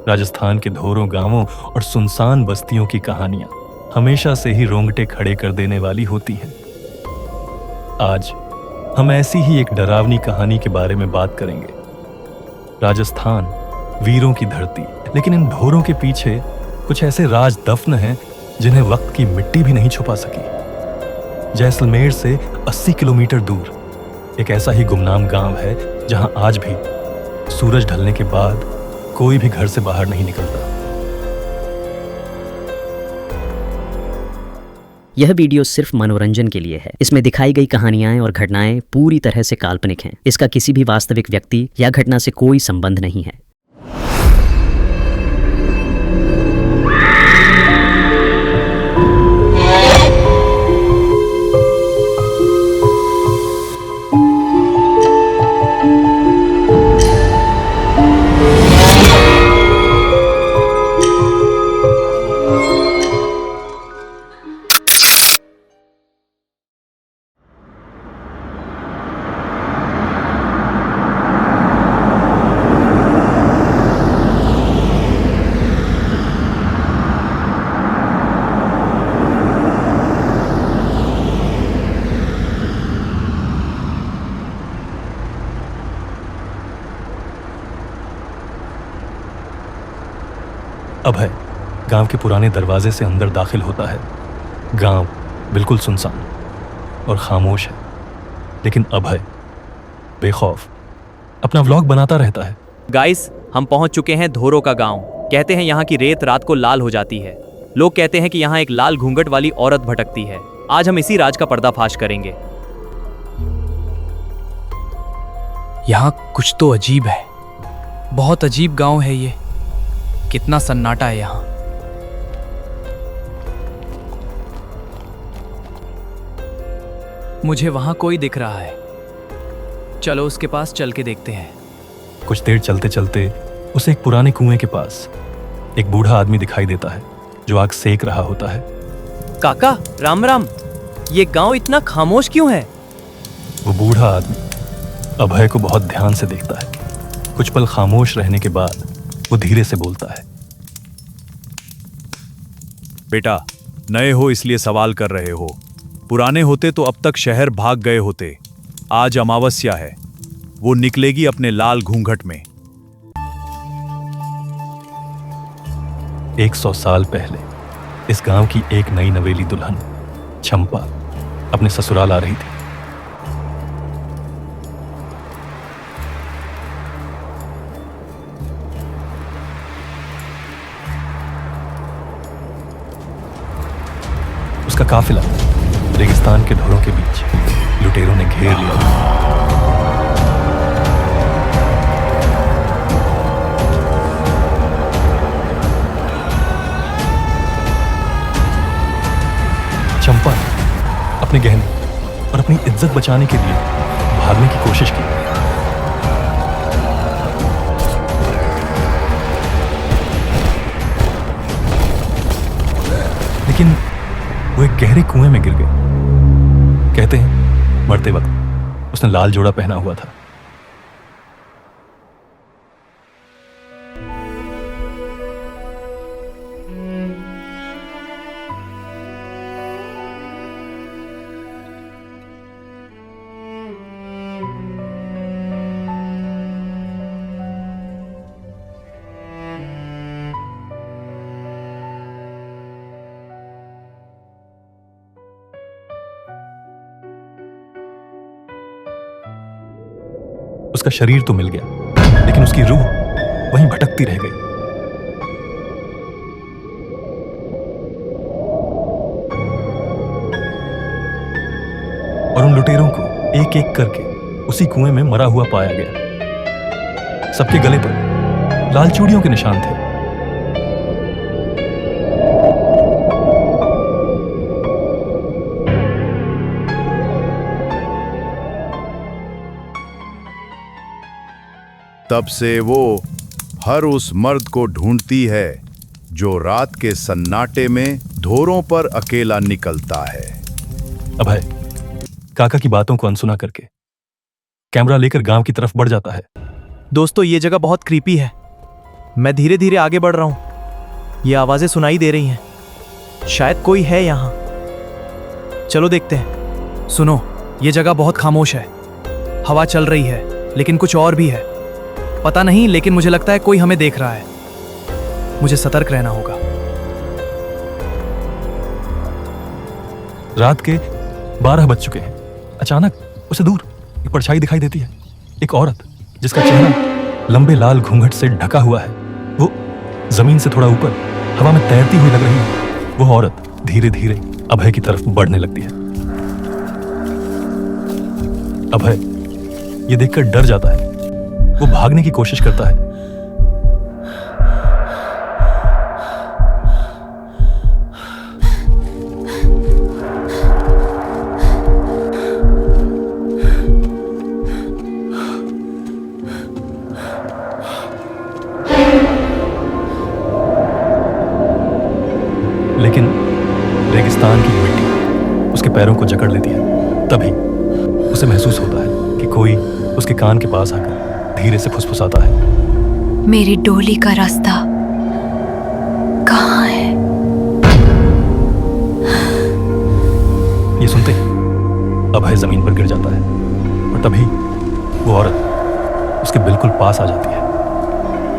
राजस्थान के धोरों गांवों और सुनसान बस्तियों की कहानियां हमेशा से ही रोंगटे खड़े कर देने वाली होती हैं। आज हम ऐसी ही एक डरावनी कहानी के बारे में बात करेंगे। राजस्थान वीरों की धरती, लेकिन इन ढोरों के पीछे कुछ ऐसे राज दफन हैं जिन्हें वक्त की मिट्टी भी नहीं छुपा सकी। जैसलमेर से 80 किलोमीटर दूर एक ऐसा ही गुमनाम गांव है जहां आज भी सूरज ढलने के बाद कोई भी घर से बाहर नहीं निकलता। यह वीडियो सिर्फ मनोरंजन के लिए है। इसमें दिखाई गई कहानियां और घटनाएं पूरी तरह से काल्पनिक हैं। इसका किसी भी वास्तविक व्यक्ति या घटना से कोई संबंध नहीं है। अभय गांव के पुराने दरवाजे से अंदर दाखिल होता है। गांव बिल्कुल सुनसान और खामोश है, लेकिन अभय बेखौफ अपना व्लॉग बनाता रहता है। गाइस, हम पहुंच चुके हैं धोरों का गांव। कहते हैं यहाँ की रेत रात को लाल हो जाती है। लोग कहते हैं कि यहाँ एक लाल घूंघट वाली औरत भटकती है। आज हम इसी राज का पर्दाफाश करेंगे। यहाँ कुछ तो अजीब है। बहुत अजीब गांव है ये। कितना सन्नाटा है यहाँ। मुझे वहां कोई दिख रहा है। चलो उसके पास चल के देखते हैं। कुछ देर चलते चलते उसे एक पुराने कुएं के पास एक बूढ़ा आदमी दिखाई देता है जो आग सेक रहा होता है। काका, राम राम। ये गांव इतना खामोश क्यों है? वो बूढ़ा आदमी अभय को बहुत ध्यान से देखता है। कुछ पल खामोश रहने के बाद वो धीरे से बोलता है। बेटा, नए हो इसलिए सवाल कर रहे हो। पुराने होते तो अब तक शहर भाग गए होते। आज अमावस्या है, वो निकलेगी अपने लाल घूंघट में। 100 साल पहले इस गांव की एक नई नवेली दुल्हन चंपा अपने ससुराल आ रही थी। उसका काफिला रेगिस्तान के ढोरों के बीच लुटेरों ने घेर लिया। चंपा ने अपने गहने और अपनी इज्जत बचाने के लिए भागने की कोशिश की, लेकिन वो एक गहरे कुएं में गिर गई। कहते हैं मरते वक्त उसने लाल जोड़ा पहना हुआ था। उसका शरीर तो मिल गया, लेकिन उसकी रूह वहीं भटकती रह गई। और उन लुटेरों को एक एक करके उसी कुएं में मरा हुआ पाया गया। सबके गले पर लाल चूड़ियों के निशान थे। तब से वो हर उस मर्द को ढूंढती है जो रात के सन्नाटे में धोरों पर अकेला निकलता है। अभय काका की बातों को अनसुना करके कैमरा लेकर गांव की तरफ बढ़ जाता है। दोस्तों, ये जगह बहुत क्रीपी है। मैं धीरे धीरे आगे बढ़ रहा हूं। ये आवाजें सुनाई दे रही हैं। शायद कोई है यहां। चलो देखते हैं। सुनो, ये जगह बहुत खामोश है। हवा चल रही है, लेकिन कुछ और भी है। पता नहीं, लेकिन मुझे लगता है कोई हमें देख रहा है। मुझे सतर्क रहना होगा। रात के 12 बज चुके हैं। अचानक उसे दूर एक परछाई दिखाई देती है। एक औरत जिसका चेहरा लंबे लाल घूंघट से ढका हुआ है। वो जमीन से थोड़ा ऊपर हवा में तैरती हुई लग रही है। वो औरत धीरे धीरे अभय की तरफ बढ़ने लगती है। अभय ये देखकर डर जाता है। वो भागने की कोशिश करता है। लेकिन रेगिस्तान की मिट्टी उसके पैरों को जकड़ लेती है। तभी उसे महसूस होता है कि कोई उसके कान के पास आकर धीरे से फुसफुसाता है। मेरी डोली का रास्ता कहाँ है? ये सुनते ही अभय जमीन पर गिर जाता है और तभी वो औरत उसके बिल्कुल पास आ जाती है।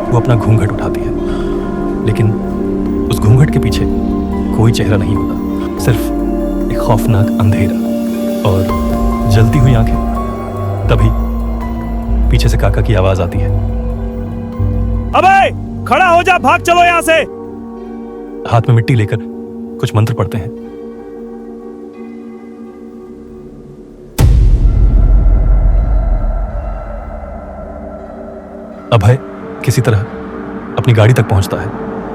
वो अपना घूंघट उठाती है, लेकिन उस घूंघट के पीछे कोई चेहरा नहीं होता, सिर्फ एक खौफनाक अंधेरा और जलती हुई आंखें। तभी पीछे से काका की आवाज आती है। अबे खड़ा हो जा, भाग चलो यहां से। हाथ में मिट्टी लेकर कुछ मंत्र पढ़ते हैं। अभय किसी तरह अपनी गाड़ी तक पहुंचता है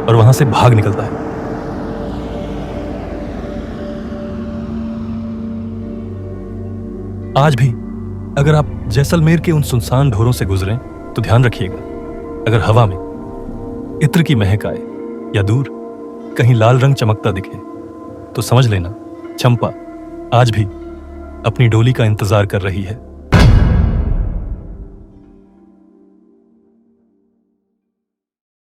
और वहां से भाग निकलता है। आज भी अगर आप जैसलमेर के उन सुनसान ढोरों से गुजरें तो ध्यान रखिएगा, अगर हवा में इत्र की महक आए या दूर कहीं लाल रंग चमकता दिखे तो समझ लेना चंपा आज भी अपनी डोली का इंतजार कर रही है।